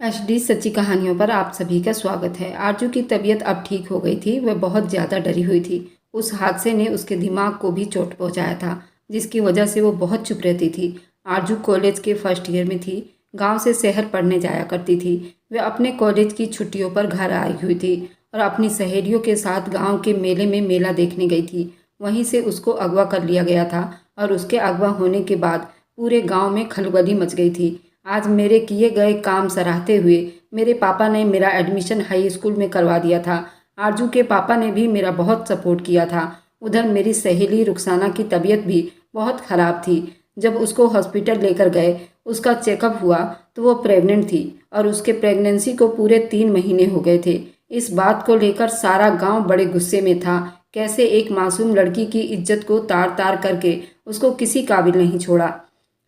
HD सच्ची कहानियों पर आप सभी का स्वागत है। आरजू की तबीयत अब ठीक हो गई थी। वह बहुत ज़्यादा डरी हुई थी। उस हादसे ने उसके दिमाग को भी चोट पहुंचाया था, जिसकी वजह से वो बहुत चुप रहती थी। आरजू कॉलेज के फर्स्ट ईयर में थी। गांव से शहर पढ़ने जाया करती थी। वह अपने कॉलेज की छुट्टियों पर घर आई हुई थी और अपनी सहेलियों के साथ गाँव के मेले में मेला देखने गई थी। वहीं से उसको अगवा कर लिया गया था और उसके अगवा होने के बाद पूरे गाँव में खलबली मच गई थी। आज मेरे किए गए काम सराहते हुए मेरे पापा ने मेरा एडमिशन हाई स्कूल में करवा दिया था। आरजू के पापा ने भी मेरा बहुत सपोर्ट किया था। उधर मेरी सहेली रुखसाना की तबीयत भी बहुत ख़राब थी। जब उसको हॉस्पिटल लेकर गए, उसका चेकअप हुआ तो वो प्रेग्नेंट थी और उसके प्रेगनेंसी को पूरे 3 महीने हो गए थे। इस बात को लेकर सारा गांव बड़े गुस्से में था। कैसे एक मासूम लड़की की इज्जत को तार तार करके उसको किसी काबिल नहीं छोड़ा।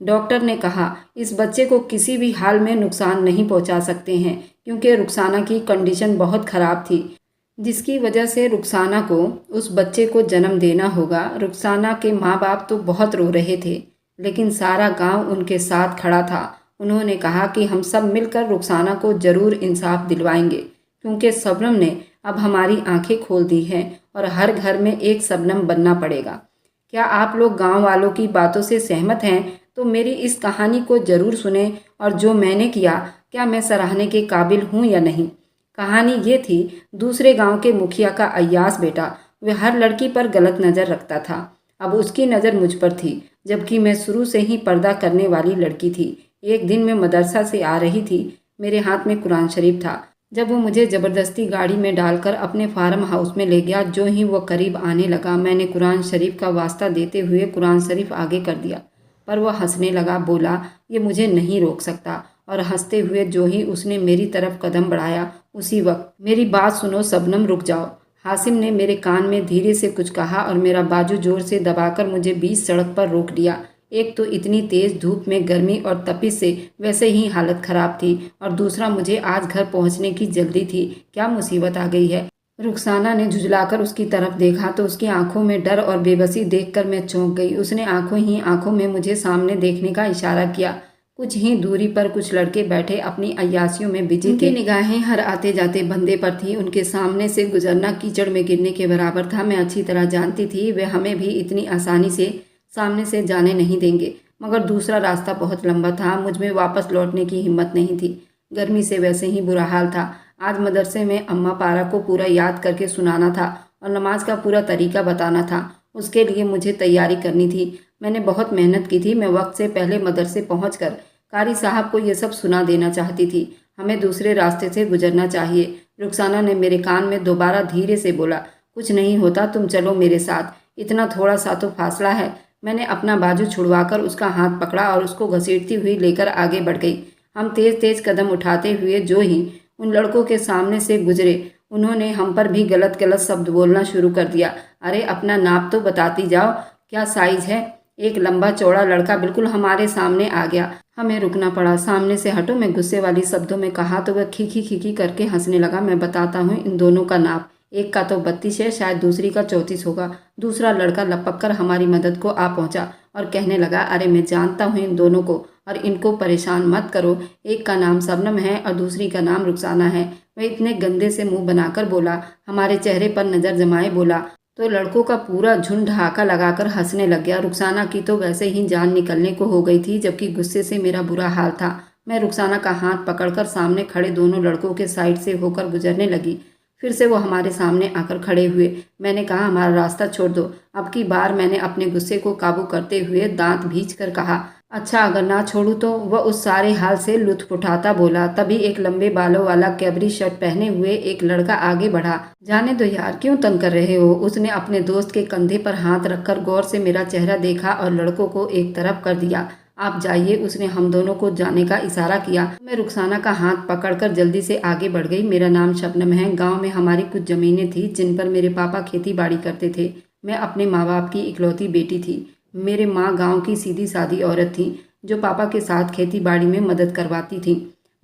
डॉक्टर ने कहा इस बच्चे को किसी भी हाल में नुकसान नहीं पहुंचा सकते हैं, क्योंकि रुखसाना की कंडीशन बहुत ख़राब थी, जिसकी वजह से रुखसाना को उस बच्चे को जन्म देना होगा। रुखसाना के माँ बाप तो बहुत रो रहे थे, लेकिन सारा गांव उनके साथ खड़ा था। उन्होंने कहा कि हम सब मिलकर रुखसाना को ज़रूर इंसाफ दिलवाएंगे, क्योंकि शबनम ने अब हमारी आंखें खोल दी हैं और हर घर में एक शबनम बनना पड़ेगा। क्या आप लोग गांव वालों की बातों से सहमत हैं? तो मेरी इस कहानी को ज़रूर सुने और जो मैंने किया, क्या मैं सराहने के काबिल हूँ या नहीं। कहानी ये थी, दूसरे गांव के मुखिया का अय्यास बेटा। वह हर लड़की पर गलत नज़र रखता था। अब उसकी नज़र मुझ पर थी, जबकि मैं शुरू से ही पर्दा करने वाली लड़की थी। एक दिन मैं मदरसा से आ रही थी। मेरे हाथ में कुरान शरीफ था। जब वो मुझे ज़बरदस्ती गाड़ी में डालकर अपने फार्म हाउस में ले गया, जो ही वो करीब आने लगा, मैंने कुरान शरीफ का वास्ता देते हुए कुरान शरीफ आगे कर दिया, पर वह हंसने लगा। बोला, ये मुझे नहीं रोक सकता। और हंसते हुए जो ही उसने मेरी तरफ कदम बढ़ाया, उसी वक्त, मेरी बात सुनो शबनम, रुक जाओ। हासिम ने मेरे कान में धीरे से कुछ कहा और मेरा बाजू जोर से दबाकर मुझे बीच सड़क पर रोक दिया। एक तो इतनी तेज़ धूप में गर्मी और तपिश से वैसे ही हालत ख़राब थी, और दूसरा मुझे आज घर पहुंचने की जल्दी थी। क्या मुसीबत आ गई है? रुखसाना ने झुझलाकर उसकी तरफ देखा तो उसकी आंखों में डर और बेबसी देखकर मैं चौंक गई। उसने आंखों ही आंखों में मुझे सामने देखने का इशारा किया। कुछ ही दूरी पर कुछ लड़के बैठे अपनी अय्यासियों में बिजी थे। उनकी निगाहें हर आते जाते बंदे पर थी। उनके सामने से गुजरना कीचड़ में गिरने के बराबर था। मैं अच्छी तरह जानती थी वे हमें भी इतनी आसानी से सामने से जाने नहीं देंगे, मगर दूसरा रास्ता बहुत लंबा था। मुझ में वापस लौटने की हिम्मत नहीं थी। गर्मी से वैसे ही बुरा हाल था। आज मदरसे में अम्मा पारा को पूरा याद करके सुनाना था और नमाज का पूरा तरीका बताना था। उसके लिए मुझे तैयारी करनी थी। मैंने बहुत मेहनत की थी। मैं वक्त से पहले मदरसे पहुंचकर कारी साहब को यह सब सुना देना चाहती थी। हमें दूसरे रास्ते से गुजरना चाहिए। रुखसाना ने मेरे कान में दोबारा धीरे से बोला, कुछ नहीं होता, तुम चलो मेरे साथ, इतना थोड़ा सा तो फासला है। मैंने अपना बाजू छुड़वाकर उसका हाथ पकड़ा और उसको घसीटती हुई लेकर आगे बढ़ गई। हम तेज तेज कदम उठाते हुए जो ही उन लड़कों के सामने से गुजरे, उन्होंने हम पर भी गलत गलत शब्द बोलना शुरू कर दिया। अरे अपना नाप तो बताती जाओ, क्या साइज है? एक लंबा चौड़ा लड़का बिल्कुल हमारे सामने आ गया। हमें रुकना पड़ा। सामने से हटो, मैं गुस्से वाली शब्दों में कहा तो वह खीखी खीखी करके हंसने लगा। मैं बताता हूँ इन दोनों का नाप, एक का तो 32 है, शायद दूसरी का 34 होगा। दूसरा लड़का लपक कर हमारी मदद को आ पहुंचा और कहने लगा, अरे मैं जानता हूँ इन दोनों को और इनको परेशान मत करो। एक का नाम शबनम है और दूसरी का नाम रुखसाना है। वह इतने गंदे से मुंह बनाकर बोला, हमारे चेहरे पर नज़र जमाए बोला, तो लड़कों का पूरा झुंड ढाका लगाकर हंसने लग गया। रुखसाना की तो वैसे ही जान निकलने को हो गई थी, जबकि गुस्से से मेरा बुरा हाल था। मैं रुखसाना का हाथ पकड़कर सामने खड़े दोनों लड़कों के साइड से होकर गुजरने लगी। फिर से वो हमारे सामने आकर खड़े हुए। मैंने कहा, हमारा रास्ता छोड़ दो। अब की बार मैंने अपने गुस्से को काबू करते हुए दांत भींच कर कहा, अच्छा अगर ना छोड़ूं तो? वह उस सारे हाल से लुत्फ उठाता बोला। तभी एक लंबे बालों वाला कैबरी शर्ट पहने हुए एक लड़का आगे बढ़ा। जाने दो यार, क्यों तंग कर रहे हो? उसने अपने दोस्त के कंधे पर हाथ रखकर गौर से मेरा चेहरा देखा और लड़कों को एक तरफ कर दिया। आप जाइए, उसने हम दोनों को जाने का इशारा किया। मैं रुखसाना का हाथ पकड़कर जल्दी से आगे बढ़ गई। मेरा नाम शबनम है। गांव में हमारी कुछ जमीनें थी जिन पर मेरे पापा खेती बाड़ी करते थे। मैं अपने माँ बाप की इकलौती बेटी थी। मेरे माँ गांव की सीधी सादी औरत थी, जो पापा के साथ खेती बाड़ी में मदद करवाती थी।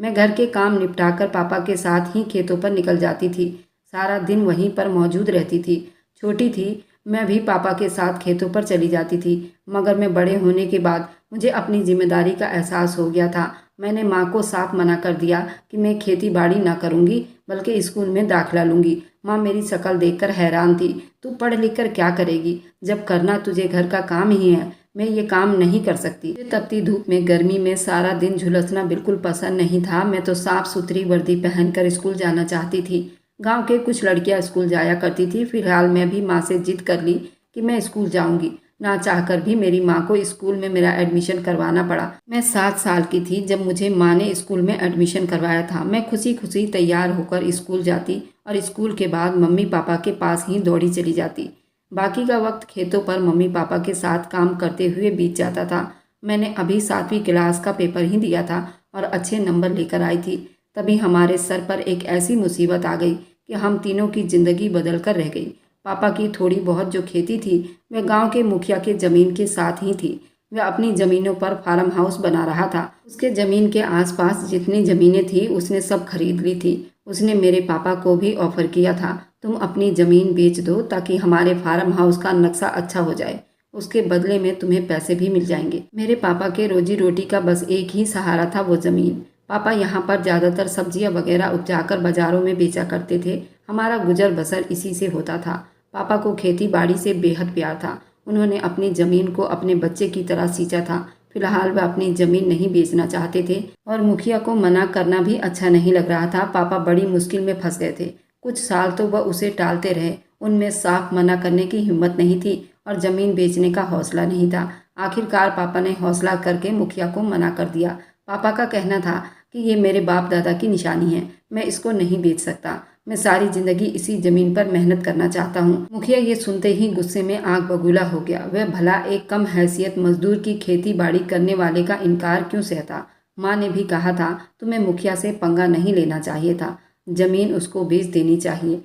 मैं घर के काम निपटाकर पापा के साथ ही खेतों पर निकल जाती थी। सारा दिन वहीं पर मौजूद रहती थी। छोटी थी मैं भी पापा के साथ खेतों पर चली जाती थी, मगर मैं बड़े होने के बाद मुझे अपनी जिम्मेदारी का एहसास हो गया था। मैंने माँ को साफ मना कर दिया कि मैं खेती बाड़ी ना करूँगी बल्कि स्कूल में दाखिला लूँगी। माँ मेरी शक्ल देखकर हैरान थी। तू पढ़ लिख कर क्या करेगी, जब करना तुझे घर का काम ही है। मैं ये काम नहीं कर सकती। मुझे तपती धूप में गर्मी में सारा दिन झुलसना बिल्कुल पसंद नहीं था। मैं तो साफ सुथरी वर्दी पहनकर स्कूल जाना चाहती थी। गांव के कुछ लड़कियां स्कूल जाया करती थी। फिलहाल मैं भी माँ से जिद कर ली कि मैं स्कूल जाऊंगी। ना चाहकर भी मेरी माँ को स्कूल में मेरा एडमिशन करवाना पड़ा। मैं 7 साल की थी जब मुझे माँ ने स्कूल में एडमिशन करवाया था। मैं खुशी खुशी तैयार होकर स्कूल जाती और स्कूल के बाद मम्मी पापा के पास ही दौड़ी चली जाती। बाकी का वक्त खेतों पर मम्मी पापा के साथ काम करते हुए बीत जाता था। मैंने अभी 7वीं क्लास का पेपर ही दिया था और अच्छे नंबर लेकर आई थी। तभी हमारे सर पर एक ऐसी मुसीबत आ गई कि हम तीनों की जिंदगी बदल कर रह गई। पापा की थोड़ी बहुत जो खेती थी वह गांव के मुखिया के जमीन के साथ ही थी। वह अपनी जमीनों पर फार्म हाउस बना रहा था। उसके जमीन के आसपास जितनी जमीनें थी उसने सब खरीद ली थी। उसने मेरे पापा को भी ऑफर किया था, तुम अपनी जमीन बेच दो ताकि हमारे फार्म हाउस का नक्शा अच्छा हो जाए। उसके बदले में तुम्हें पैसे भी मिल जाएंगे। मेरे पापा के रोजी रोटी का बस एक ही सहारा था, वो जमीन। पापा यहाँ पर ज़्यादातर सब्जियाँ वगैरह उपजाकर बाजारों में बेचा करते थे। हमारा गुजर बसर इसी से होता था। पापा को खेती बाड़ी से बेहद प्यार था। उन्होंने अपनी ज़मीन को अपने बच्चे की तरह सींचा था। फिलहाल वह अपनी ज़मीन नहीं बेचना चाहते थे और मुखिया को मना करना भी अच्छा नहीं लग रहा था। पापा बड़ी मुश्किल में फंस गए थे। कुछ साल तो वह उसे टालते रहे। उनमें साफ मना करने की हिम्मत नहीं थी और ज़मीन बेचने का हौसला नहीं था। आखिरकार पापा ने हौसला करके मुखिया को मना कर दिया। पापा का कहना था कि ये मेरे बाप दादा की निशानी है, मैं इसको नहीं बेच सकता। मैं सारी जिंदगी इसी जमीन पर मेहनत करना चाहता हूँ। मुखिया ये सुनते ही गुस्से में आग बबूला हो गया। वह भला एक कम हैसियत मजदूर की खेती बाड़ी करने वाले का इनकार क्यों सहता। माँ ने भी कहा था तुम्हें मुखिया से पंगा नहीं लेना चाहिए था, जमीन उसको बेच देनी चाहिए।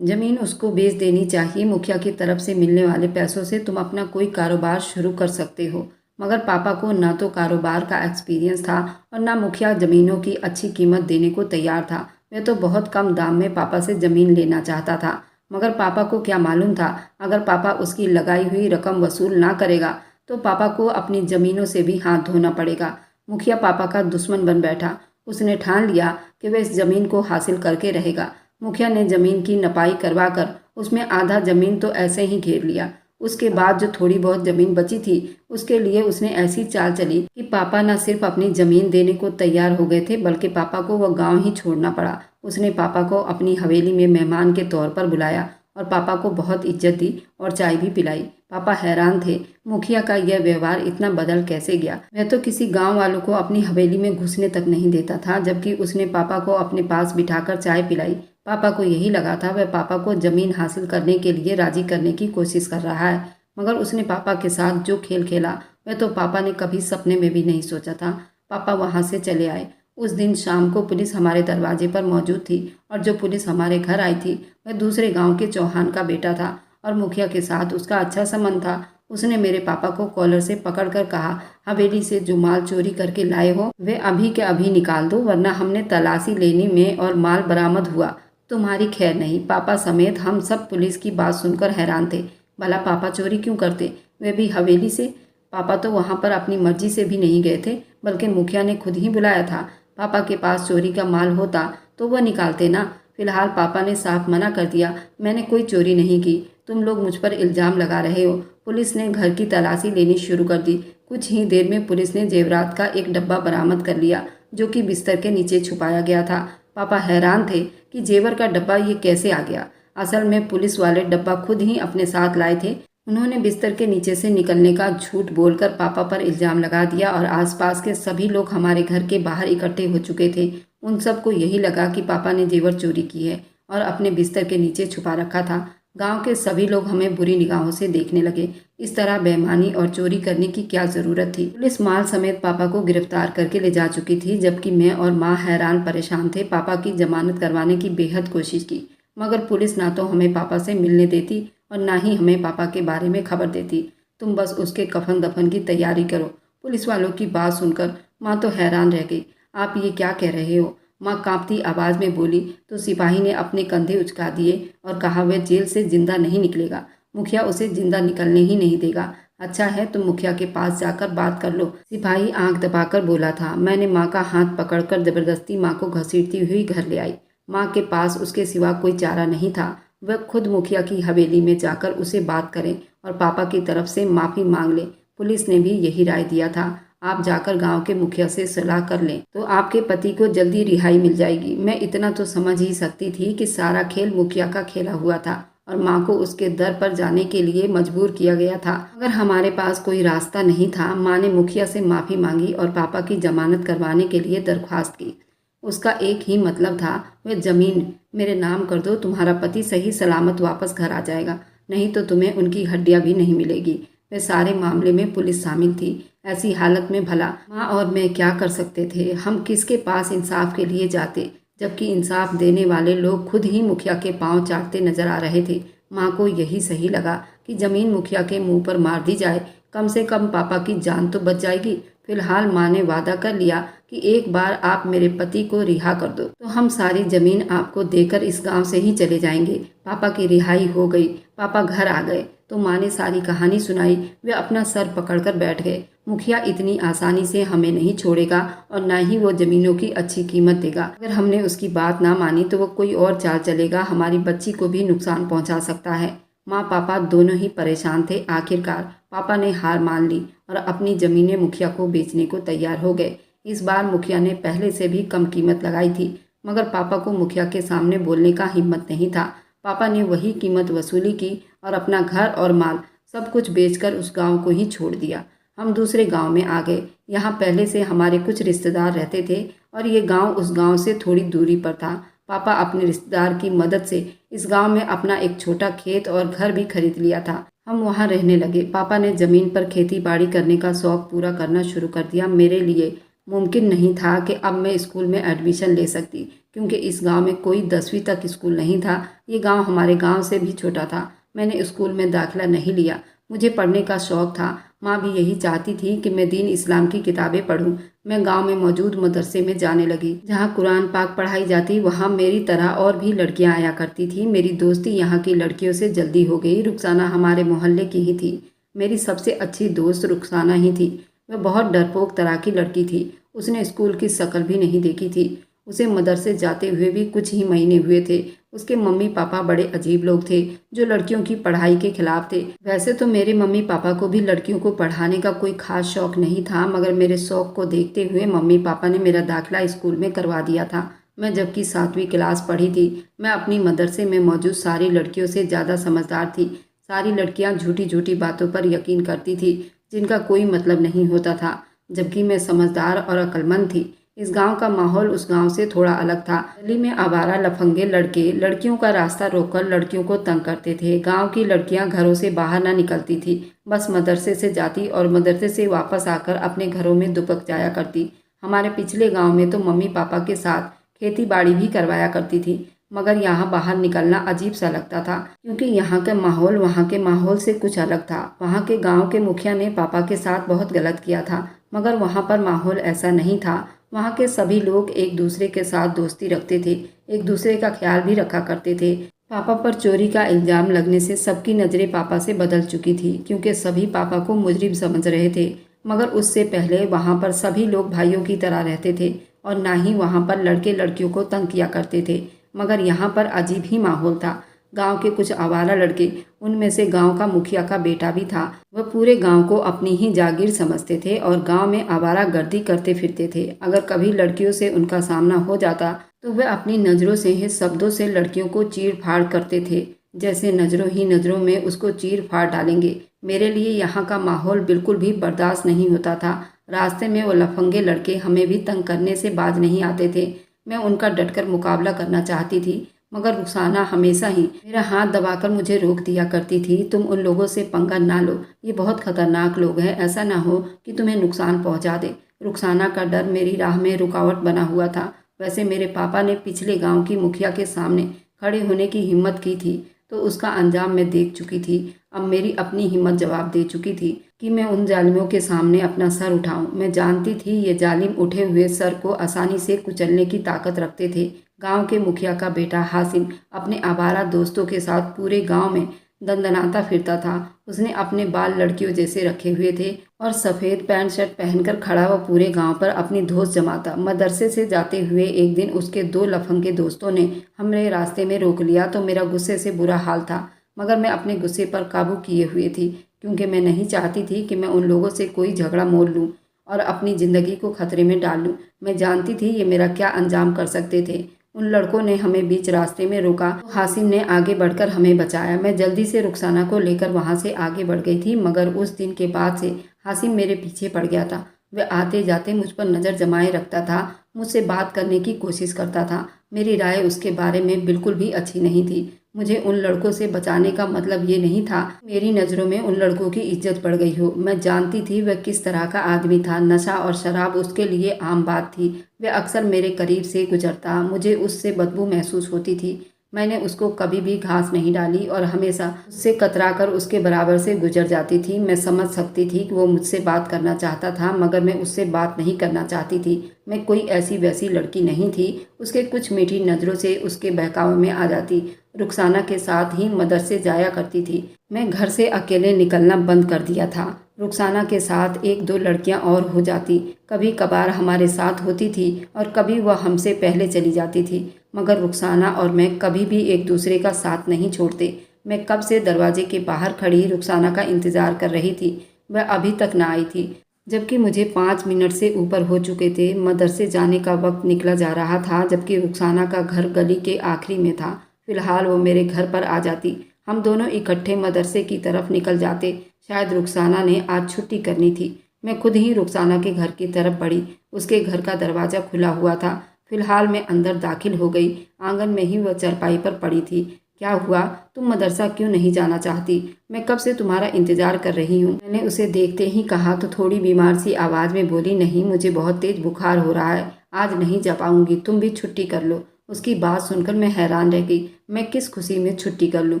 जमीन उसको बेच देनी चाहिए। मुखिया की तरफ से मिलने वाले पैसों से तुम अपना कोई कारोबार शुरू कर सकते हो। मगर पापा को ना तो कारोबार का एक्सपीरियंस था और ना मुखिया ज़मीनों की अच्छी कीमत देने को तैयार था। वह तो बहुत कम दाम में पापा से ज़मीन लेना चाहता था। मगर पापा को क्या मालूम था, अगर पापा उसकी लगाई हुई रकम वसूल ना करेगा तो पापा को अपनी ज़मीनों से भी हाथ धोना पड़ेगा। मुखिया पापा का दुश्मन बन बैठा। उसने ठान लिया कि वह इस ज़मीन को हासिल करके रहेगा। मुखिया ने ज़मीन की नपाई करवाकर उसमें आधा ज़मीन तो ऐसे ही घेर लिया। उसके बाद जो थोड़ी बहुत ज़मीन बची थी उसके लिए उसने ऐसी चाल चली कि पापा न सिर्फ अपनी ज़मीन देने को तैयार हो गए थे बल्कि पापा को वह गांव ही छोड़ना पड़ा। उसने पापा को अपनी हवेली में मेहमान के तौर पर बुलाया और पापा को बहुत इज्जत दी और चाय भी पिलाई। पापा हैरान थे, मुखिया का यह व्यवहार इतना बदल कैसे गया। वह तो किसी गांव वालों को अपनी हवेली में घुसने तक नहीं देता था, जबकि उसने पापा को अपने पास बिठाकर चाय पिलाई। पापा को यही लगा था वह पापा को जमीन हासिल करने के लिए राजी करने की कोशिश कर रहा है। मगर उसने पापा के साथ जो खेल खेला वह तो पापा ने कभी सपने में भी नहीं सोचा था। पापा वहां से चले आए। उस दिन शाम को पुलिस हमारे दरवाजे पर मौजूद थी और जो पुलिस हमारे घर आई थी वह दूसरे गांव के चौहान का बेटा था और मुखिया के साथ उसका अच्छा संबंध था। उसने मेरे पापा को कॉलर से पकड़कर कहा, हवेली से जो माल चोरी करके लाए हो वे अभी के अभी निकाल दो, वरना हमने तलाशी लेने में और माल बरामद हुआ तुम्हारी खैर नहीं। पापा समेत हम सब पुलिस की बात सुनकर हैरान थे। भला पापा चोरी क्यों करते, वे भी हवेली से? पापा तो वहां पर अपनी मर्जी से भी नहीं गए थे, बल्कि मुखिया ने खुद ही बुलाया था। पापा के पास चोरी का माल होता तो वह निकालते ना। फिलहाल पापा ने साफ मना कर दिया, मैंने कोई चोरी नहीं की, तुम लोग मुझ पर इल्ज़ाम लगा रहे हो। पुलिस ने घर की तलाशी लेनी शुरू कर दी। कुछ ही देर में पुलिस ने जेवरात का एक डब्बा बरामद कर लिया जो कि बिस्तर के नीचे छुपाया गया था। पापा हैरान थे कि जेवर का डब्बा ये कैसे आ गया। असल में पुलिस वाले डब्बा खुद ही अपने साथ लाए थे। उन्होंने बिस्तर के नीचे से निकलने का झूठ बोलकर पापा पर इल्ज़ाम लगा दिया और आसपास के सभी लोग हमारे घर के बाहर इकट्ठे हो चुके थे। उन सबको यही लगा कि पापा ने जेवर चोरी की है और अपने बिस्तर के नीचे छुपा रखा था। गांव के सभी लोग हमें बुरी निगाहों से देखने लगे। इस तरह बेईमानी और चोरी करने की क्या जरूरत थी। पुलिस माल समेत पापा को गिरफ्तार करके ले जा चुकी थी, जबकि मैं और माँ हैरान परेशान थे। पापा की जमानत करवाने की बेहद कोशिश की, मगर पुलिस ना तो हमें पापा से मिलने देती और ना ही हमें पापा के बारे में खबर देती। तुम बस उसके कफन दफन की तैयारी करो। पुलिस वालों की बात सुनकर माँ तो हैरान रह गई। आप ये क्या कह रहे हो? माँ कांपती आवाज़ में बोली। तो सिपाही ने अपने कंधे उचका दिए और कहा, वह जेल से जिंदा नहीं निकलेगा। मुखिया उसे जिंदा निकलने ही नहीं देगा। अच्छा है तुम मुखिया के पास जाकर बात कर लो, सिपाही आंख दबाकर बोला था। मैंने माँ का हाथ पकड़कर जबरदस्ती माँ को घसीटती हुई घर ले आई। माँ के पास उसके सिवा कोई चारा नहीं था। वह खुद मुखिया की हवेली में जाकर उसे बात करें और पापा की तरफ से माफ़ी मांग ले। पुलिस ने भी यही राय दिया था। आप जाकर गांव के मुखिया से सलाह कर लें तो आपके पति को जल्दी रिहाई मिल जाएगी। मैं इतना तो समझ ही सकती थी कि सारा खेल मुखिया का खेला हुआ था और माँ को उसके दर पर जाने के लिए मजबूर किया गया था। अगर हमारे पास कोई रास्ता नहीं था, माँ ने मुखिया से माफ़ी मांगी और पापा की जमानत करवाने के लिए दरख्वास्त की। उसका एक ही मतलब था, वह ज़मीन मेरे नाम कर दो, तुम्हारा पति सही सलामत वापस घर आ जाएगा, नहीं तो तुम्हें उनकी हड्डियां भी नहीं मिलेगी। वह सारे मामले में पुलिस शामिल थी। ऐसी हालत में भला माँ और मैं क्या कर सकते थे? हम किसके पास इंसाफ के लिए जाते, जबकि इंसाफ देने वाले लोग खुद ही मुखिया के पांव चाटते नजर आ रहे थे। माँ को यही सही लगा कि ज़मीन मुखिया के मुंह पर मार दी जाए, कम से कम पापा की जान तो बच जाएगी। फिलहाल माँ ने वादा कर लिया कि एक बार आप मेरे पति को रिहा कर दो तो हम सारी जमीन आपको देकर इस गांव से ही चले जाएंगे। पापा की रिहाई हो गई, पापा घर आ गए तो माँ ने सारी कहानी सुनाई। वे अपना सर पकड़कर बैठ गए। मुखिया इतनी आसानी से हमें नहीं छोड़ेगा और न ही वो जमीनों की अच्छी कीमत देगा। अगर हमने उसकी बात ना मानी तो वो कोई और चाल चलेगा, हमारी बच्ची को भी नुकसान पहुंचा सकता है। माँ पापा दोनों ही परेशान थे। आखिरकार पापा ने हार मान ली और अपनी जमीनें मुखिया को बेचने को तैयार हो गए। इस बार मुखिया ने पहले से भी कम कीमत लगाई थी, मगर पापा को मुखिया के सामने बोलने का हिम्मत नहीं था। पापा ने वही कीमत वसूली की और अपना घर और माल सब कुछ बेचकर उस गांव को ही छोड़ दिया। हम दूसरे गांव में आ गए। यहाँ पहले से हमारे कुछ रिश्तेदार रहते थे और ये गांव उस गांव से थोड़ी दूरी पर था। पापा अपने रिश्तेदार की मदद से इस गांव में अपना एक छोटा खेत और घर भी खरीद लिया था। हम वहाँ रहने लगे। पापा ने ज़मीन पर खेती बाड़ी करने का शौक़ पूरा करना शुरू कर दिया। मेरे लिए मुमकिन नहीं था कि अब मैं स्कूल में एडमिशन ले सकती, क्योंकि इस गांव में कोई 10वीं तक स्कूल नहीं था। ये गांव हमारे गांव से भी छोटा था। मैंने स्कूल में दाखिला नहीं लिया। मुझे पढ़ने का शौक़ था। माँ भी यही चाहती थी कि मैं दीन इस्लाम की किताबें पढूं। मैं गांव में मौजूद मदरसे में जाने लगी, जहाँ कुरान पाक पढ़ाई जाती। वहाँ मेरी तरह और भी लड़कियाँ आया करती थी। मेरी दोस्ती यहाँ की लड़कियों से जल्दी हो गई। रुखसाना हमारे मोहल्ले की ही थी। मेरी सबसे अच्छी दोस्त रुखसाना ही थी। वह बहुत डरपोक तरह की लड़की थी। उसने स्कूल की शक्ल भी नहीं देखी थी। उसे मदरसे जाते हुए भी कुछ ही महीने हुए थे। उसके मम्मी पापा बड़े अजीब लोग थे, जो लड़कियों की पढ़ाई के खिलाफ थे। वैसे तो मेरे मम्मी पापा को भी लड़कियों को पढ़ाने का कोई खास शौक नहीं था, मगर मेरे शौक को देखते हुए मम्मी पापा ने मेरा दाखिला स्कूल में करवा दिया था। मैं जबकि 7वीं क्लास पढ़ी थी। मैं अपनी मदरसे में मौजूद सारी लड़कियों से ज़्यादा समझदार थी। सारी लड़कियाँ झूठी झूठी बातों पर यकीन करती थी, जिनका कोई मतलब नहीं होता था, जबकि मैं समझदार और अक्लमंद थी। इस गांव का माहौल उस गांव से थोड़ा अलग था। गली में आवारा लफंगे लड़के लड़कियों का रास्ता रोककर लड़कियों को तंग करते थे। गांव की लड़कियां घरों से बाहर ना निकलती थी, बस मदरसे से जाती और मदरसे से वापस आकर अपने घरों में दुबक जाया करती। हमारे पिछले गांव में तो मम्मी पापा के साथ खेती बाड़ी भी करवाया करती थी, मगर यहाँ बाहर निकलना अजीब सा लगता था, क्योंकि यहाँ का माहौल वहाँ के माहौल से कुछ अलग था। वहाँ के गाँव के मुखिया ने पापा के साथ बहुत गलत किया था, मगर वहाँ पर माहौल ऐसा नहीं था। वहाँ के सभी लोग एक दूसरे के साथ दोस्ती रखते थे, एक दूसरे का ख्याल भी रखा करते थे। पापा पर चोरी का इल्ज़ाम लगने से सबकी नज़रें पापा से बदल चुकी थी, क्योंकि सभी पापा को मुजरिम समझ रहे थे। मगर उससे पहले वहाँ पर सभी लोग भाइयों की तरह रहते थे और ना ही वहाँ पर लड़के लड़कियों को तंग किया करते थे। मगर यहाँ पर अजीब ही माहौल था। गांव के कुछ आवारा लड़के, उनमें से गांव का मुखिया का बेटा भी था, वह पूरे गांव को अपनी ही जागीर समझते थे और गांव में आवारा गर्दी करते फिरते थे। अगर कभी लड़कियों से उनका सामना हो जाता तो वह अपनी नज़रों से ही शब्दों से लड़कियों को चीर फाड़ करते थे, जैसे नज़रों ही नज़रों में उसको चीर फाड़ डालेंगे। मेरे लिए यहाँ का माहौल बिल्कुल भी बर्दाश्त नहीं होता था। रास्ते में वो लफंगे लड़के हमें भी तंग करने से बाज नहीं आते थे। मैं उनका डटकर मुकाबला करना चाहती थी, मगर रुखसाना हमेशा ही मेरा हाथ दबाकर मुझे रोक दिया करती थी। तुम उन लोगों से पंगा ना लो, ये बहुत खतरनाक लोग हैं, ऐसा ना हो कि तुम्हें नुकसान पहुंचा दे। रुखसाना का डर मेरी राह में रुकावट बना हुआ था। वैसे मेरे पापा ने पिछले गांव की मुखिया के सामने खड़े होने की हिम्मत की थी, तो उसका अंजाम मैं देख चुकी थी। अब मेरी अपनी हिम्मत जवाब दे चुकी थी कि मैं उन जालिमों के सामने अपना सर उठाऊं। मैं जानती थी ये जालिम उठे हुए सर को आसानी से कुचलने की ताकत रखते थे। गांव के मुखिया का बेटा हासिम अपने आवारा दोस्तों के साथ पूरे गांव में दंदनाता फिरता था। उसने अपने बाल लड़कियों जैसे रखे हुए थे और सफ़ेद पैंट शर्ट पहनकर खड़ा वो पूरे गांव पर अपनी धौंस जमाता। मदरसे से जाते हुए एक दिन उसके दो लफंगे दोस्तों ने हमें रास्ते में रोक लिया तो मेरा गुस्से से बुरा हाल था, मगर मैं अपने गुस्से पर काबू किए हुए थी, क्योंकि मैं नहीं चाहती थी कि मैं उन लोगों से कोई झगड़ा मोल लूँ और अपनी ज़िंदगी को खतरे में डाल लूँ। मैं जानती थी ये मेरा क्या अंजाम कर सकते थे। उन लड़कों ने हमें बीच रास्ते में रोका तो हासिम ने आगे बढ़कर हमें बचाया। मैं जल्दी से रुखसाना को लेकर वहाँ से आगे बढ़ गई थी, मगर उस दिन के बाद से हासिम मेरे पीछे पड़ गया था। वह आते जाते मुझ पर नज़र जमाए रखता था, मुझसे बात करने की कोशिश करता था। मेरी राय उसके बारे में बिल्कुल भी अच्छी नहीं थी। मुझे उन लड़कों से बचाने का मतलब ये नहीं था मेरी नज़रों में उन लड़कों की इज्जत बढ़ गई हो। मैं जानती थी वह किस तरह का आदमी था। नशा और शराब उसके लिए आम बात थी। वह अक्सर मेरे करीब से गुजरता, मुझे उससे बदबू महसूस होती थी। मैंने उसको कभी भी घास नहीं डाली और हमेशा उससे कतराकर उसके बराबर से गुजर जाती थी। मैं समझ सकती थी कि वो मुझसे बात करना चाहता था, मगर मैं उससे बात नहीं करना चाहती थी। मैं कोई ऐसी वैसी लड़की नहीं थी। उसके कुछ मीठी नज़रों से उसके बहकावे में आ जाती। रुखसाना के साथ ही मदरसे जाया करती थी। मैं घर से अकेले निकलना बंद कर दिया था। रुखसाना के साथ एक दो लड़कियां और हो जाती, कभी कभार हमारे साथ होती थी और कभी वह हमसे पहले चली जाती थी, मगर रुखसाना और मैं कभी भी एक दूसरे का साथ नहीं छोड़ते। मैं कब से दरवाजे के बाहर खड़ी रुखसाना का इंतज़ार कर रही थी। वह अभी तक ना आई थी, जबकि मुझे 5 मिनट से ऊपर हो चुके थे। मदरसे जाने का वक्त निकला जा रहा था, जबकि रुखसाना का घर गली के आखिरी में था। फिलहाल वो मेरे घर पर आ जाती, हम दोनों इकट्ठे मदरसे की तरफ निकल जाते। शायद रुखसाना ने आज छुट्टी करनी थी। मैं खुद ही रुखसाना के घर की तरफ बढ़ी। उसके घर का दरवाज़ा खुला हुआ था। फिलहाल मैं अंदर दाखिल हो गई। आंगन में ही वह चारपाई पर पड़ी थी। क्या हुआ? तुम मदरसा क्यों नहीं जाना चाहती? मैं कब से तुम्हारा इंतजार कर रही हूँ। मैंने उसे देखते ही कहा तो थोड़ी बीमार सी आवाज़ में बोली, नहीं, मुझे बहुत तेज बुखार हो रहा है, आज नहीं जा पाऊंगी, तुम भी छुट्टी कर लो। उसकी बात सुनकर मैं हैरान रह गई। मैं किस खुशी में छुट्टी कर लूँ?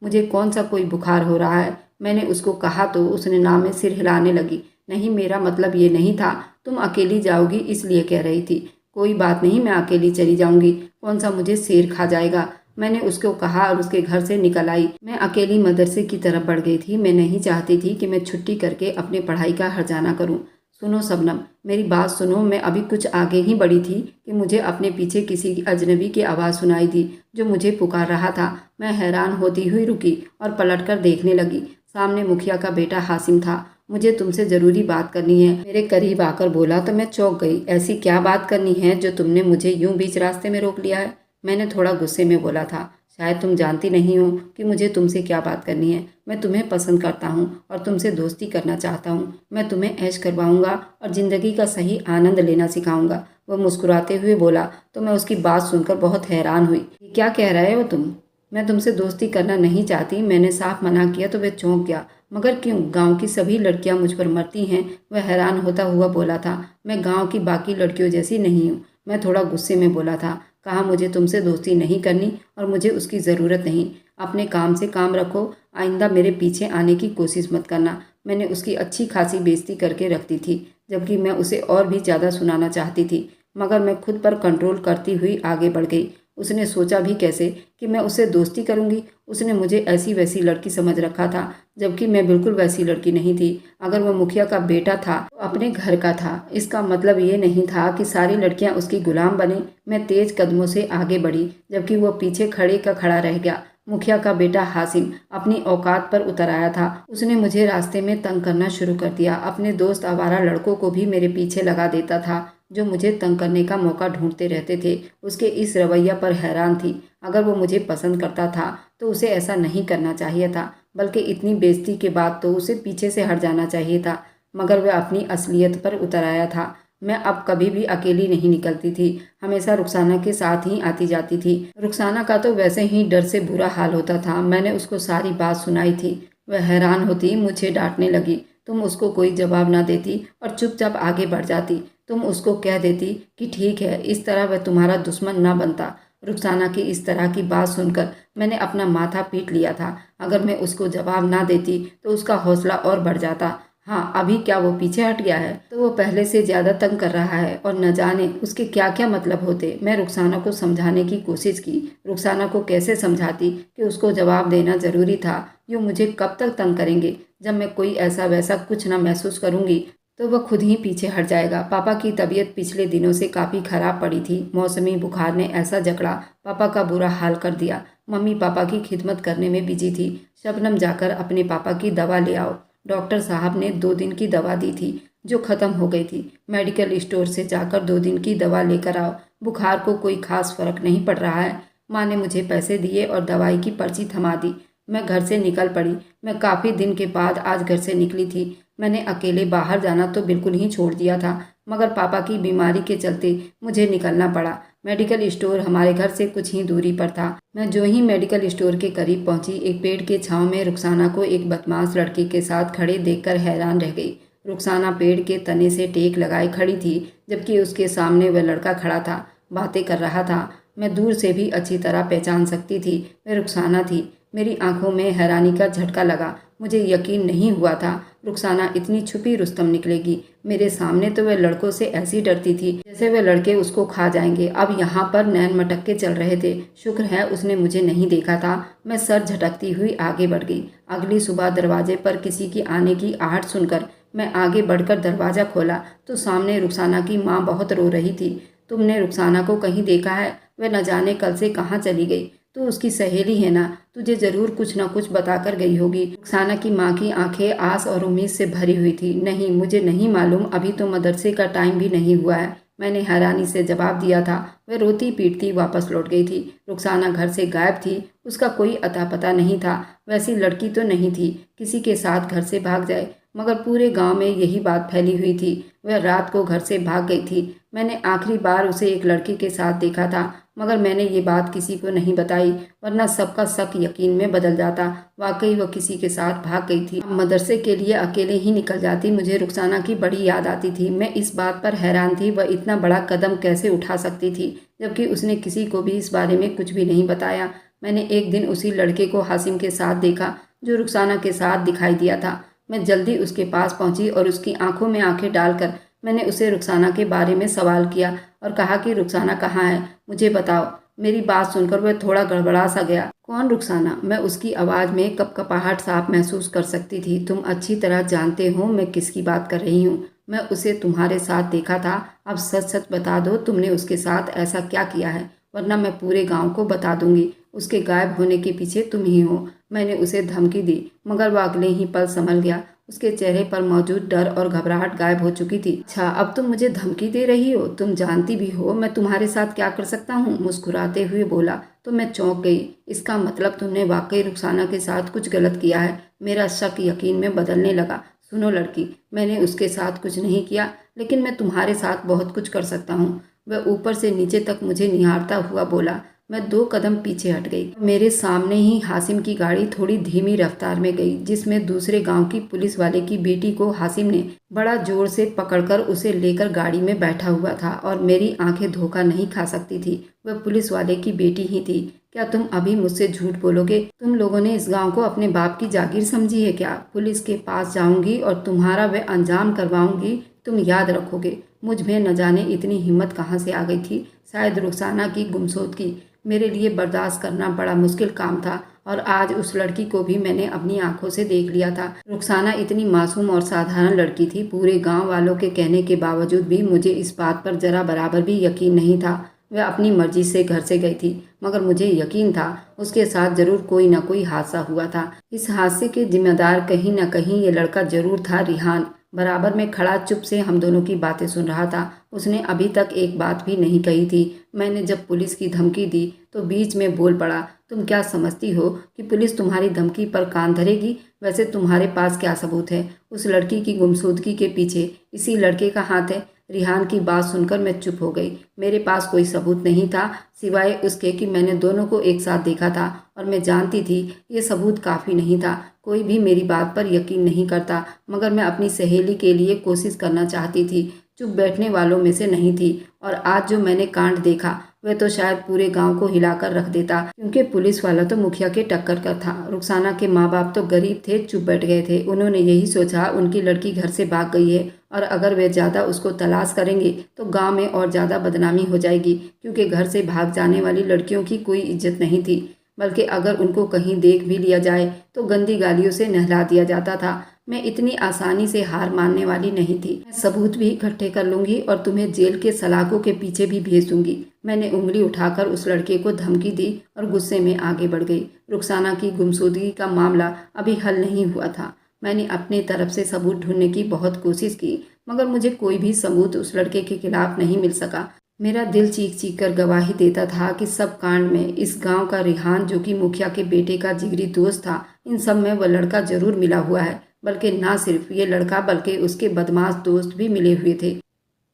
मुझे कौन सा कोई बुखार हो रहा है? मैंने उसको कहा तो उसने ना में सिर हिलाने लगी। नहीं, मेरा मतलब ये नहीं था। तुम अकेली जाओगी इसलिए कह रही थी। कोई बात नहीं, मैं अकेली चली जाऊंगी। कौन सा मुझे शेर खा जाएगा? मैंने उसको कहा और उसके घर से निकल आई। मैं अकेली मदरसे की तरफ बढ़ गई थी। मैं नहीं चाहती थी कि मैं छुट्टी करके अपनी पढ़ाई का हर्जाना करूं। सुनो शबनम, मेरी बात सुनो। मैं अभी कुछ आगे ही बढ़ी थी कि मुझे अपने पीछे किसी अजनबी की आवाज़ सुनाई दी जो मुझे पुकार रहा था। मैं हैरान होती हुई रुकी और पलटकर देखने लगी। सामने मुखिया का बेटा हासिम था। मुझे तुमसे ज़रूरी बात करनी है, मेरे करीब आकर बोला तो मैं चौंक गई। ऐसी क्या बात करनी है जो तुमने मुझे यूं बीच रास्ते में रोक लिया है? मैंने थोड़ा गुस्से में बोला था। शायद तुम जानती नहीं हो कि मुझे तुमसे क्या बात करनी है। मैं तुम्हें पसंद करता हूँ और तुमसे दोस्ती करना चाहता हूँ। मैं तुम्हें ऐश करवाऊंगा और ज़िंदगी का सही आनंद लेना सिखाऊंगा। वह मुस्कुराते हुए बोला तो मैं उसकी बात सुनकर बहुत हैरान हुई। ये क्या कह रहे हो तुम? मैं तुमसे दोस्ती करना नहीं चाहती, मैंने साफ मना किया तो वह चौंक गया। मगर क्यों? गांव की सभी लड़कियां मुझ पर मरती हैं, वह हैरान होता हुआ बोला था। मैं गांव की बाकी लड़कियों जैसी नहीं हूँ। मैं थोड़ा गुस्से में बोला था। कहा, मुझे तुमसे दोस्ती नहीं करनी और मुझे उसकी ज़रूरत नहीं। अपने काम से काम रखो, आइंदा मेरे पीछे आने की कोशिश मत करना। मैंने उसकी अच्छी खासी बेइज्जती करके रखती थी, जबकि मैं उसे और भी ज़्यादा सुनाना चाहती थी, मगर मैं खुद पर कंट्रोल करती हुई आगे बढ़ गई। उसने सोचा भी कैसे कि मैं उससे दोस्ती करूंगी? उसने मुझे ऐसी वैसी लड़की समझ रखा था, जबकि मैं बिल्कुल वैसी लड़की नहीं थी। अगर वह मुखिया का बेटा था तो अपने घर का था। इसका मतलब ये नहीं था कि सारी लड़कियां उसकी गुलाम बने। मैं तेज कदमों से आगे बढ़ी, जबकि वह पीछे खड़े का खड़ा रह गया। मुखिया का बेटा हासिम अपनी औकात पर उतर आया था। उसने मुझे रास्ते में तंग करना शुरू कर दिया। अपने दोस्त आवारा लड़कों को भी मेरे पीछे लगा देता था, जो मुझे तंग करने का मौका ढूंढते रहते थे। उसके इस रवैया पर हैरान थी। अगर वो मुझे पसंद करता था तो उसे ऐसा नहीं करना चाहिए था, बल्कि इतनी बेइज्जती के बाद तो उसे पीछे से हट जाना चाहिए था। मगर वह अपनी असलियत पर उतर आया था। मैं अब कभी भी अकेली नहीं निकलती थी, हमेशा रुखसाना के साथ ही आती जाती थी। रुखसाना का तो वैसे ही डर से बुरा हाल होता था। मैंने उसको सारी बात सुनाई थी। वह हैरान होती मुझे डांटने लगी। तुम उसको कोई जवाब ना देती और चुपचाप आगे बढ़ जाती। तुम उसको कह देती कि ठीक है, इस तरह वह तुम्हारा दुश्मन ना बनता। रुखसाना की इस तरह की बात सुनकर मैंने अपना माथा पीट लिया था। अगर मैं उसको जवाब ना देती तो उसका हौसला और बढ़ जाता। हाँ, अभी क्या वो पीछे हट गया है? तो वो पहले से ज़्यादा तंग कर रहा है और न जाने उसके क्या क्या मतलब होते। मैं रुखसाना को समझाने की कोशिश की। रुखसाना को कैसे समझाती कि उसको जवाब देना ज़रूरी था। यूँ मुझे कब तक तंग करेंगे? जब मैं कोई ऐसा वैसा कुछ ना महसूस करूँगी तो वह खुद ही पीछे हट जाएगा। पापा की तबीयत पिछले दिनों से काफ़ी खराब पड़ी थी। मौसमी बुखार ने ऐसा जकड़ा पापा का बुरा हाल कर दिया। मम्मी पापा की खिदमत करने में बिजी थी। शबनम, जाकर अपने पापा की दवा ले आओ। डॉक्टर साहब ने 2 दिन की दवा दी थी जो ख़त्म हो गई थी। मेडिकल स्टोर से जाकर 2 दिन की दवा लेकर आओ। बुखार को कोई खास फर्क नहीं पड़ रहा है। माँ ने मुझे पैसे दिए और दवाई की पर्ची थमा दी। मैं घर से निकल पड़ी। मैं काफ़ी दिन के बाद आज घर से निकली थी। मैंने अकेले बाहर जाना तो बिल्कुल ही छोड़ दिया था, मगर पापा की बीमारी के चलते मुझे निकलना पड़ा। मेडिकल स्टोर हमारे घर से कुछ ही दूरी पर था। मैं जो ही मेडिकल स्टोर के करीब पहुंची, एक पेड़ के छांव में रुखसाना को एक बदमाश लड़के के साथ खड़े देखकर हैरान रह गई। रुखसाना पेड़ के तने से टेक लगाए खड़ी थी, जबकि उसके सामने वह लड़का खड़ा था, बातें कर रहा था। मैं दूर से भी अच्छी तरह पहचान सकती थी वह रुखसाना थी। मेरी आंखों में हैरानी का झटका लगा। मुझे यकीन नहीं हुआ था रुखसाना इतनी छुपी रुस्तम निकलेगी। मेरे सामने तो वह लड़कों से ऐसी डरती थी जैसे वह लड़के उसको खा जाएंगे। अब यहाँ पर नैन मटक के चल रहे थे। शुक्र है उसने मुझे नहीं देखा था। मैं सर झटकती हुई आगे बढ़ गई। अगली सुबह दरवाजे पर किसी की आने की आहट सुनकर मैं आगे बढ़कर दरवाज़ा खोला तो सामने रुखसाना की माँ बहुत रो रही थी। तुमने रुखसाना को कहीं देखा है? वह न जाने कल से कहाँ चली गई। तो उसकी सहेली है ना, तुझे ज़रूर कुछ न कुछ बताकर गई होगी। रुखसाना की माँ की आंखें आस और उम्मीद से भरी हुई थी। नहीं, मुझे नहीं मालूम, अभी तो मदरसे का टाइम भी नहीं हुआ है, मैंने हैरानी से जवाब दिया था। वह रोती पीटती वापस लौट गई थी। रुखसाना घर से गायब थी। उसका कोई अता पता नहीं था। वैसी लड़की तो नहीं थी किसी के साथ घर से भाग जाए, मगर पूरे गांव में यही बात फैली हुई थी। वह रात को घर से भाग गई थी। मैंने आखिरी बार उसे एक लड़के के साथ देखा था, मगर मैंने ये बात किसी को नहीं बताई, वरना सबका शक यकीन में बदल जाता। वाकई वह किसी के साथ भाग गई थी। अब मदरसे के लिए अकेले ही निकल जाती। मुझे रुखसाना की बड़ी याद आती थी। मैं इस बात पर हैरान थी वह इतना बड़ा कदम कैसे उठा सकती थी, जबकि उसने किसी को भी इस बारे में कुछ भी नहीं बताया। मैंने एक दिन उसी लड़के को हासिम के साथ देखा जो रुखसाना के साथ दिखाई दिया था। मैं जल्दी उसके पास पहुंची और उसकी आंखों में आंखें डालकर मैंने उसे रुखसाना के बारे में सवाल किया और कहा कि रुखसाना कहाँ है, मुझे बताओ। मेरी बात सुनकर वह थोड़ा गड़बड़ा सा गया। कौन रुखसाना? मैं उसकी आवाज़ में कपकपाहट साफ महसूस कर सकती थी। तुम अच्छी तरह जानते हो मैं किसकी बात कर रही हूँ। मैं उसे तुम्हारे साथ देखा था। अब सच सच बता दो, तुमने उसके साथ ऐसा क्या किया है, वरना मैं पूरे गांव को बता दूंगी उसके गायब होने के पीछे तुम ही हो। मैंने उसे धमकी दी, मगर वह अगले ही पल संभल गया। उसके चेहरे पर मौजूद डर और घबराहट गायब हो चुकी थी। अच्छा, अब तुम मुझे धमकी दे रही हो? तुम जानती भी हो मैं तुम्हारे साथ क्या कर सकता हूँ? मुस्कुराते हुए बोला। तो मैं चौंक गई। इसका मतलब तुमने वाकई रुखसाना के साथ कुछ गलत किया है। मेरा शक यकीन में बदलने लगा। सुनो लड़की, मैंने उसके साथ कुछ नहीं किया, लेकिन मैं तुम्हारे साथ बहुत कुछ कर सकता हूँ। वह ऊपर से नीचे तक मुझे निहारता हुआ बोला। मैं 2 कदम पीछे हट गई। मेरे सामने ही हासिम की गाड़ी थोड़ी धीमी रफ्तार में गई, जिसमें दूसरे गांव की पुलिस वाले की बेटी को हासिम ने बड़ा जोर से पकड़कर उसे लेकर गाड़ी में बैठा हुआ था और मेरी आंखें धोखा नहीं खा सकती थी। वह पुलिस वाले की बेटी ही थी। क्या तुम अभी मुझसे झूठ बोलोगे? तुम लोगों ने इस गांव को अपने बाप की जागीर समझी है क्या? पुलिस के पास जाऊंगी और तुम्हारा वह अंजाम करवाऊंगी, तुम याद रखोगे। मुझ में न जाने इतनी हिम्मत कहाँ से आ गई थी। शायद रुखसाना की गुमशुदगी मेरे लिए बर्दाश्त करना बड़ा मुश्किल काम था, और आज उस लड़की को भी मैंने अपनी आंखों से देख लिया था। रुखसाना इतनी मासूम और साधारण लड़की थी। पूरे गांव वालों के कहने के बावजूद भी मुझे इस बात पर जरा बराबर भी यकीन नहीं था। वह अपनी मर्जी से घर से गई थी, मगर मुझे यकीन था उसके साथ जरूर कोई न कोई हादसा हुआ था। इस हादसे के जिम्मेदार कहीं न कहीं ये लड़का जरूर था। रिहान बराबर में खड़ा चुप से हम दोनों की बातें सुन रहा था। उसने अभी तक एक बात भी नहीं कही थी। मैंने जब पुलिस की धमकी दी तो बीच में बोल पड़ा। तुम क्या समझती हो कि पुलिस तुम्हारी धमकी पर कान धरेगी? वैसे तुम्हारे पास क्या सबूत है? उस लड़की की गुमशुदगी के पीछे इसी लड़के का हाथ है। रिहान की बात सुनकर मैं चुप हो गई। मेरे पास कोई सबूत नहीं था सिवाय उसके कि मैंने दोनों को एक साथ देखा था, और मैं जानती थी ये सबूत काफ़ी नहीं था। कोई भी मेरी बात पर यकीन नहीं करता, मगर मैं अपनी सहेली के लिए कोशिश करना चाहती थी। चुप बैठने वालों में से नहीं थी। और आज जो मैंने कांड देखा वह तो शायद पूरे गांव को हिलाकर रख देता, क्योंकि पुलिस वाला तो मुखिया के टक्कर का था। रुखसाना के माँ बाप तो गरीब थे, चुप बैठ गए थे। उन्होंने यही सोचा उनकी लड़की घर से भाग गई है और अगर वे ज़्यादा उसको तलाश करेंगे तो गांव में और ज़्यादा बदनामी हो जाएगी, क्योंकि घर से भाग जाने वाली लड़कियों की कोई इज्जत नहीं थी, बल्कि अगर उनको कहीं देख भी लिया जाए तो गंदी गालियों से नहला दिया जाता था। मैं इतनी आसानी से हार मानने वाली नहीं थी। मैं सबूत भी इकट्ठे कर लूंगी और तुम्हें जेल के सलाखों के पीछे भी भेज दूंगी। मैंने उंगली उठाकर उस लड़के को धमकी दी और गुस्से में आगे बढ़ गई। रुखसाना की गुमशुदगी का मामला अभी हल नहीं हुआ था। मैंने अपनी तरफ से सबूत ढूंढने की बहुत कोशिश की, मगर मुझे कोई भी सबूत उस लड़के के खिलाफ नहीं मिल सका। मेरा दिल चीख चीख कर गवाही देता था कि सब कांड में इस गांव का रिहान, जो कि मुखिया के बेटे का जिगरी दोस्त था, इन सब में वह लड़का जरूर मिला हुआ है। बल्कि ना सिर्फ ये लड़का बल्कि उसके बदमाश दोस्त भी मिले हुए थे।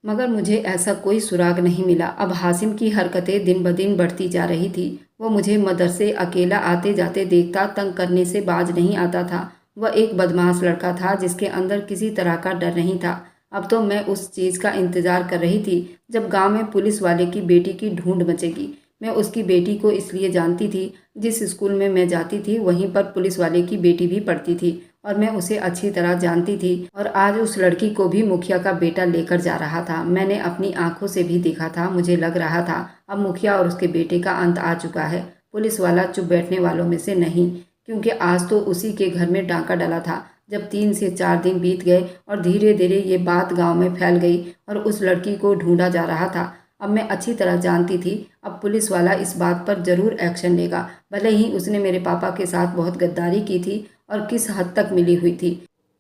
मगर मुझे ऐसा कोई सुराग नहीं मिला। अब हासिम की हरकतें दिन ब दिन बढ़ती जा रही थी। वो मुझे मदरसे अकेला आते जाते देखता तंग करने से बाज नहीं आता था। वह एक बदमाश लड़का था जिसके अंदर किसी तरह का डर नहीं था। अब तो मैं उस चीज़ का इंतज़ार कर रही थी जब गांव में पुलिस वाले की बेटी की ढूंढ मचेगी। मैं उसकी बेटी को इसलिए जानती थी, जिस स्कूल में मैं जाती थी वहीं पर पुलिस वाले की बेटी भी पढ़ती थी और मैं उसे अच्छी तरह जानती थी। और आज उस लड़की को भी मुखिया का बेटा लेकर जा रहा था। मैंने अपनी आंखों से भी देखा था। मुझे लग रहा था अब मुखिया और उसके बेटे का अंत आ चुका है। पुलिस वाला चुप बैठने वालों में से नहीं, क्योंकि आज तो उसी के घर में डाका डला था। जब 3 से 4 दिन बीत गए और धीरे धीरे ये बात गांव में फैल गई और उस लड़की को ढूंढा जा रहा था। अब मैं अच्छी तरह जानती थी अब पुलिस वाला इस बात पर ज़रूर एक्शन लेगा, भले ही उसने मेरे पापा के साथ बहुत गद्दारी की थी और किस हद तक मिली हुई थी।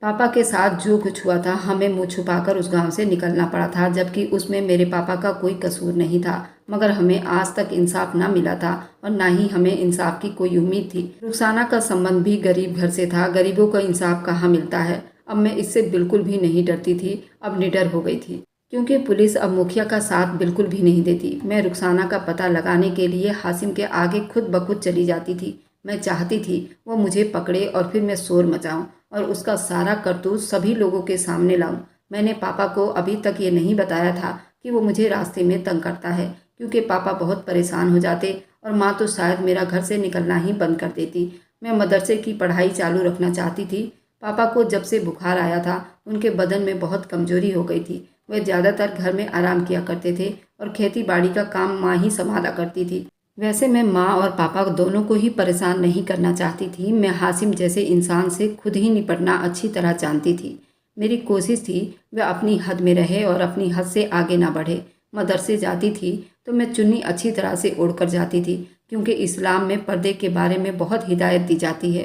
पापा के साथ जो कुछ हुआ था, हमें मुंह छुपाकर उस गांव से निकलना पड़ा था, जबकि उसमें मेरे पापा का कोई कसूर नहीं था। मगर हमें आज तक इंसाफ ना मिला था और ना ही हमें इंसाफ की कोई उम्मीद थी। रुखसाना का संबंध भी गरीब घर से था। गरीबों को इंसाफ कहाँ मिलता है। अब मैं इससे बिल्कुल भी नहीं डरती थी, अब निडर हो गई थी, क्योंकि पुलिस अब मुखिया का साथ बिल्कुल भी नहीं देती। मैं रुखसाना का पता लगाने के लिए हासिम के आगे खुद ब खुद चली जाती थी। मैं चाहती थी वो मुझे पकड़े और फिर मैं शोर मचाऊं और उसका सारा करतूत सभी लोगों के सामने लाऊं। मैंने पापा को अभी तक ये नहीं बताया था कि वो मुझे रास्ते में तंग करता है, क्योंकि पापा बहुत परेशान हो जाते और माँ तो शायद मेरा घर से निकलना ही बंद कर देती। मैं मदरसे की पढ़ाई चालू रखना चाहती थी। पापा को जब से बुखार आया था उनके बदन में बहुत कमजोरी हो गई थी। वे ज़्यादातर घर में आराम किया करते थे और खेती बाड़ी का काम माँ ही संभाला करती थी। वैसे मैं माँ और पापा दोनों को ही परेशान नहीं करना चाहती थी। मैं हासिम जैसे इंसान से खुद ही निपटना अच्छी तरह जानती थी। मेरी कोशिश थी वह अपनी हद में रहे और अपनी हद से आगे ना बढ़े। मदरसे जाती थी तो मैं चुन्नी अच्छी तरह से ओढ़कर जाती थी, क्योंकि इस्लाम में पर्दे के बारे में बहुत हिदायत दी जाती है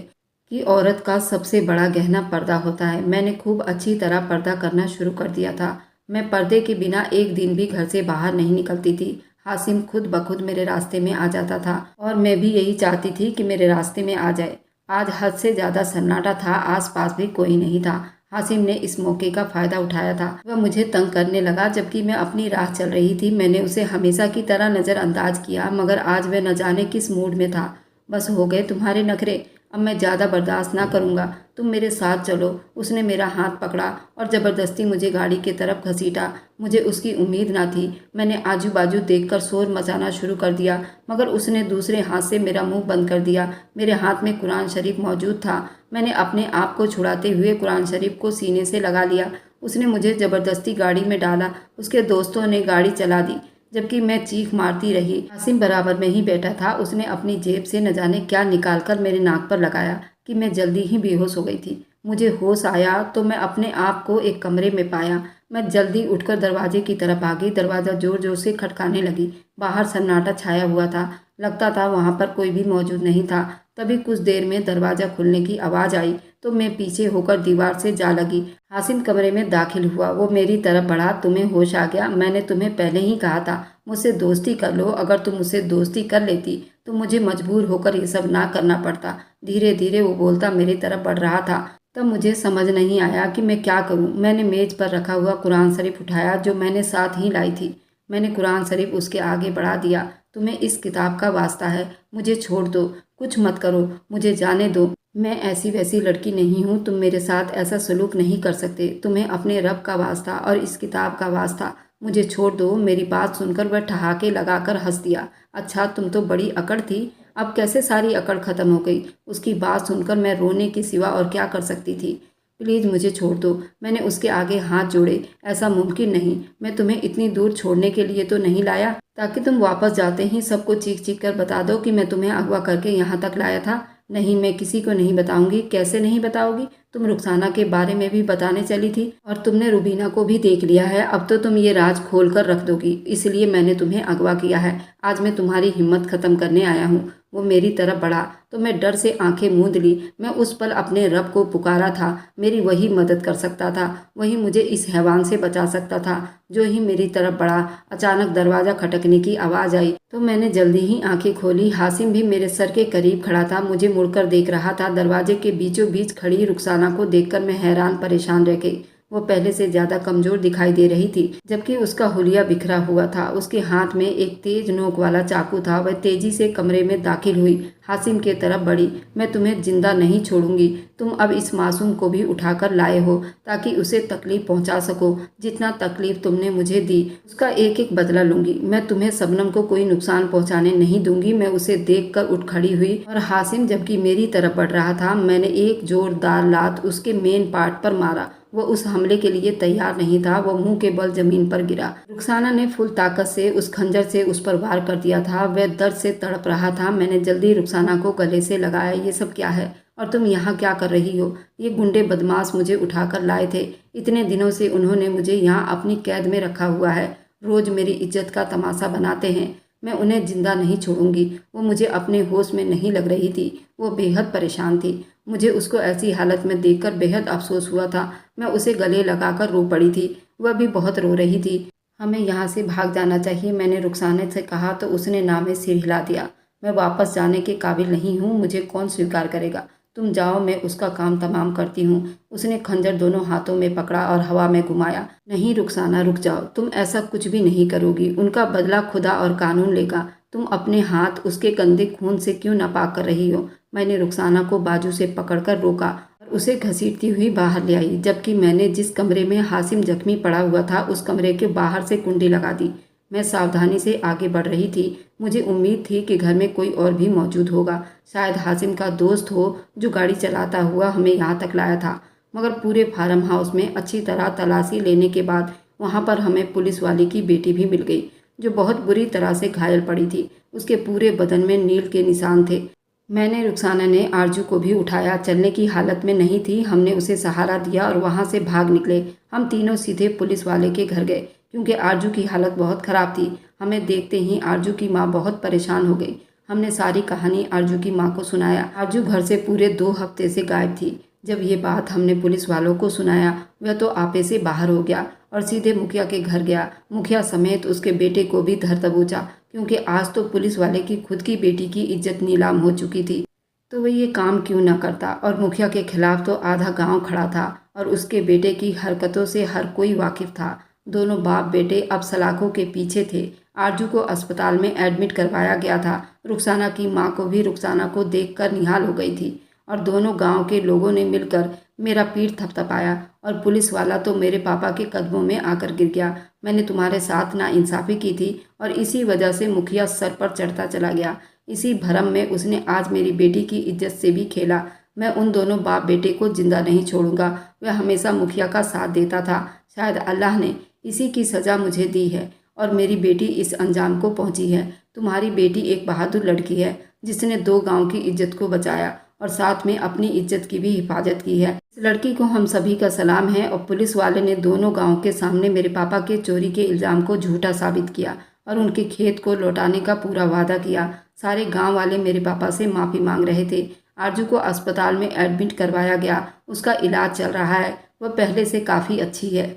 कि औरत का सबसे बड़ा गहना पर्दा होता है। मैंने खूब अच्छी तरह पर्दा करना शुरू कर दिया था। मैं पर्दे के बिना एक दिन भी घर से बाहर नहीं निकलती थी। हासिम खुद ब खुद मेरे रास्ते में आ जाता था और मैं भी यही चाहती थी कि मेरे रास्ते में आ जाए। आज हद से ज़्यादा सन्नाटा था, आसपास भी कोई नहीं था। हासिम ने इस मौके का फ़ायदा उठाया था। वह मुझे तंग करने लगा जबकि मैं अपनी राह चल रही थी। मैंने उसे हमेशा की तरह नज़रअंदाज किया, मगर आज वह न जाने किस मूड में था। बस हो गए तुम्हारे नखरे, अब मैं ज़्यादा बर्दाश्त ना करूँगा, तुम मेरे साथ चलो। उसने मेरा हाथ पकड़ा और ज़बरदस्ती मुझे गाड़ी की तरफ घसीटा। मुझे उसकी उम्मीद ना थी। मैंने आजू बाजू देखकर शोर मचाना शुरू कर दिया, मगर उसने दूसरे हाथ से मेरा मुंह बंद कर दिया। मेरे हाथ में कुरान शरीफ मौजूद था। मैंने अपने आप को छुड़ाते हुए कुरान शरीफ को सीने से लगा लिया। उसने मुझे ज़बरदस्ती गाड़ी में डाला। उसके दोस्तों ने गाड़ी चला दी, जबकि मैं चीख मारती रही। हासिम बराबर में ही बैठा था। उसने अपनी जेब से न जाने क्या निकालकर मेरे नाक पर लगाया कि मैं जल्दी ही बेहोश हो गई थी। मुझे होश आया तो मैं अपने आप को एक कमरे में पाया। मैं जल्दी उठकर दरवाजे की तरफ आ गई। दरवाज़ा जोर जोर से खटकाने लगी। बाहर सन्नाटा छाया हुआ था। लगता था वहाँ पर कोई भी मौजूद नहीं था। तभी कुछ देर में दरवाज़ा खुलने की आवाज़ आई तो मैं पीछे होकर दीवार से जा लगी। हासिम कमरे में दाखिल हुआ। वो मेरी तरफ बढ़ा। तुम्हें होश आ गया? मैंने तुम्हें पहले ही कहा था मुझसे दोस्ती कर लो। अगर तुम मुझसे दोस्ती कर लेती तो मुझे मजबूर होकर ये सब ना करना पड़ता। धीरे धीरे वो बोलता मेरी तरफ बढ़ रहा था। तब मुझे समझ नहीं आया कि मैं क्या करूं। मैंने मेज पर रखा हुआ कुरान शरीफ उठाया जो मैंने साथ ही लाई थी। मैंने कुरान शरीफ उसके आगे बढ़ा दिया। तुम्हें इस किताब का वास्ता है, मुझे छोड़ दो, कुछ मत करो, मुझे जाने दो। मैं ऐसी वैसी लड़की नहीं हूँ, तुम मेरे साथ ऐसा सलूक नहीं कर सकते। तुम्हें अपने रब का वास्ता और इस किताब का वास्ता, मुझे छोड़ दो। मेरी बात सुनकर वह ठहाके लगाकर हंस दिया। अच्छा, तुम तो बड़ी अकड़ थी, अब कैसे सारी अकड़ खत्म हो गई? उसकी बात सुनकर मैं रोने के सिवा और क्या कर सकती थी। प्लीज़ मुझे छोड़ दो। मैंने उसके आगे हाथ जोड़े। ऐसा मुमकिन नहीं, मैं तुम्हें इतनी दूर छोड़ने के लिए तो नहीं लाया ताकि तुम वापस जाते ही सबको चीख चीख कर बता दो कि मैं तुम्हें अगवा करके यहाँ तक लाया था। नहीं, मैं किसी को नहीं बताऊंगी। कैसे नहीं बताओगी? तुम रुखसाना के बारे में भी बताने चली थी और तुमने रुबीना को भी देख लिया है। अब तो तुम ये राज खोल कर रख दोगी, इसलिए मैंने तुम्हें अगवा किया है। आज मैं तुम्हारी हिम्मत खत्म करने आया हूँ। वो मेरी तरफ बढ़ा तो मैं डर से आंखें मूंद ली। मैं उस पल अपने रब को पुकारा था। मेरी वही मदद कर सकता था, वही मुझे इस हैवान से बचा सकता था। जो ही मेरी तरफ बढ़ा, अचानक दरवाज़ा खटकने की आवाज़ आई तो मैंने जल्दी ही आंखें खोली। हासिम भी मेरे सर के करीब खड़ा था, मुझे मुड़कर देख रहा था। दरवाजे के बीचों बीच खड़ी रुखसाना को देखकर मैं हैरान परेशान रह गई। वो पहले से ज्यादा कमजोर दिखाई दे रही थी, जबकि उसका हुलिया बिखरा हुआ था। उसके हाथ में एक तेज नोक वाला चाकू था। वह तेजी से कमरे में दाखिल हुई, हासिम के तरफ बढ़ी। मैं तुम्हें जिंदा नहीं छोड़ूंगी। तुम अब इस मासूम को भी उठाकर लाए हो ताकि उसे तकलीफ पहुंचा सको। जितना तकलीफ तुमने मुझे दी उसका एक एक बदला लूंगी। मैं तुम्हें सबनम को कोई नुकसान पहुंचाने नहीं दूंगी। मैं उसे देखकर उठ खड़ी हुई और हासिम जबकि मेरी तरफ बढ़ रहा था, मैंने एक जोरदार लात उसके मेन पार्ट पर मारा। वो उस हमले के लिए तैयार नहीं था। वो मुंह के बल जमीन पर गिरा। रुखसाना ने फुल ताकत से उस खंजर से उस पर वार कर दिया था। वह दर्द से तड़प रहा था। मैंने जल्दी रुखसाना को गले से लगाया। ये सब क्या है और तुम यहाँ क्या कर रही हो? ये गुंडे बदमाश मुझे उठाकर लाए थे। इतने दिनों से उन्होंने मुझे यहाँ अपनी कैद में रखा हुआ है। रोज मेरी इज्जत का तमाशा बनाते हैं। मैं उन्हें जिंदा नहीं छोड़ूंगी। वो मुझे अपने होश में नहीं लग रही थी। वो बेहद परेशान थी। मुझे उसको ऐसी हालत में देखकर बेहद अफसोस हुआ था। मैं उसे गले लगाकर रो पड़ी थी। वह भी बहुत रो रही थी। हमें यहाँ से भाग जाना चाहिए, मैंने रुखसाने से कहा तो उसने ना में सिर हिला दिया। मैं वापस जाने के काबिल नहीं हूँ। मुझे कौन स्वीकार करेगा? तुम जाओ, मैं उसका काम तमाम करती हूँ। उसने खंजर दोनों हाथों में पकड़ा और हवा में घुमाया। नहीं रुखसाना, रुक जाओ। तुम ऐसा कुछ भी नहीं करोगी। उनका बदला खुदा और कानून लेगा। तुम अपने हाथ उसके गंदे खून से क्यों नापाक कर रही हो? मैंने रुखसाना को बाजू से पकड़कर रोका और उसे घसीटती हुई बाहर ले आई, जबकि मैंने जिस कमरे में हासिम जख्मी पड़ा हुआ था उस कमरे के बाहर से कुंडी लगा दी। मैं सावधानी से आगे बढ़ रही थी। मुझे उम्मीद थी कि घर में कोई और भी मौजूद होगा। शायद हासिम का दोस्त हो जो गाड़ी चलाता हुआ हमें यहाँ तक लाया था। मगर पूरे फार्म हाउस में अच्छी तरह तलाशी लेने के बाद वहाँ पर हमें पुलिस वाले की बेटी भी मिल गई, जो बहुत बुरी तरह से घायल पड़ी थी। उसके पूरे बदन में नील के निशान थे। मैंने रुखसाना ने आरजू को भी उठाया। चलने की हालत में नहीं थी। हमने उसे सहारा दिया और वहाँ से भाग निकले। हम तीनों सीधे पुलिस वाले के घर गए क्योंकि आरजू की हालत बहुत ख़राब थी। हमें देखते ही आरजू की माँ बहुत परेशान हो गई। हमने सारी कहानी आरजू की माँ को सुनाया। आरजू घर से पूरे 2 हफ्ते से गायब थी। जब ये बात हमने पुलिस वालों को सुनाया, वह तो आपे से बाहर हो गया और सीधे मुखिया के घर गया। मुखिया समेत उसके बेटे को भी धर दबोचा, क्योंकि आज तो पुलिस वाले की खुद की बेटी की इज्जत नीलाम हो चुकी थी। तो वह ये काम क्यों न करता? और मुखिया के खिलाफ तो आधा गांव खड़ा था और उसके बेटे की हरकतों से हर कोई वाकिफ था। दोनों बाप बेटे अब सलाखों के पीछे थे। आरजू को अस्पताल में एडमिट करवाया गया था। रुखसाना की माँ को भी रुखसाना को देखकर निहाल हो गई थी और दोनों गांव के लोगों ने मिलकर मेरा पीठ थपथपाया और पुलिस वाला तो मेरे पापा के कदमों में आकर गिर गया। मैंने तुम्हारे साथ नाइंसाफ़ी की थी और इसी वजह से मुखिया सर पर चढ़ता चला गया। इसी भरम में उसने आज मेरी बेटी की इज्जत से भी खेला। मैं उन दोनों बाप बेटे को जिंदा नहीं छोड़ूंगा। वह हमेशा मुखिया का साथ देता था। शायद अल्लाह ने इसी की सज़ा मुझे दी है और मेरी बेटी इस अंजाम को पहुंची है। तुम्हारी बेटी एक बहादुर लड़की है जिसने 2 गांव की इज्जत को बचाया और साथ में अपनी इज्जत की भी हिफाजत की है। इस लड़की को हम सभी का सलाम है। और पुलिस वाले ने दोनों गांव के सामने मेरे पापा के चोरी के इल्ज़ाम को झूठा साबित किया और उनके खेत को लौटाने का पूरा वादा किया। सारे गांव वाले मेरे पापा से माफ़ी मांग रहे थे। आरजू को अस्पताल में एडमिट करवाया गया। उसका इलाज चल रहा है। वह पहले से काफ़ी अच्छी है।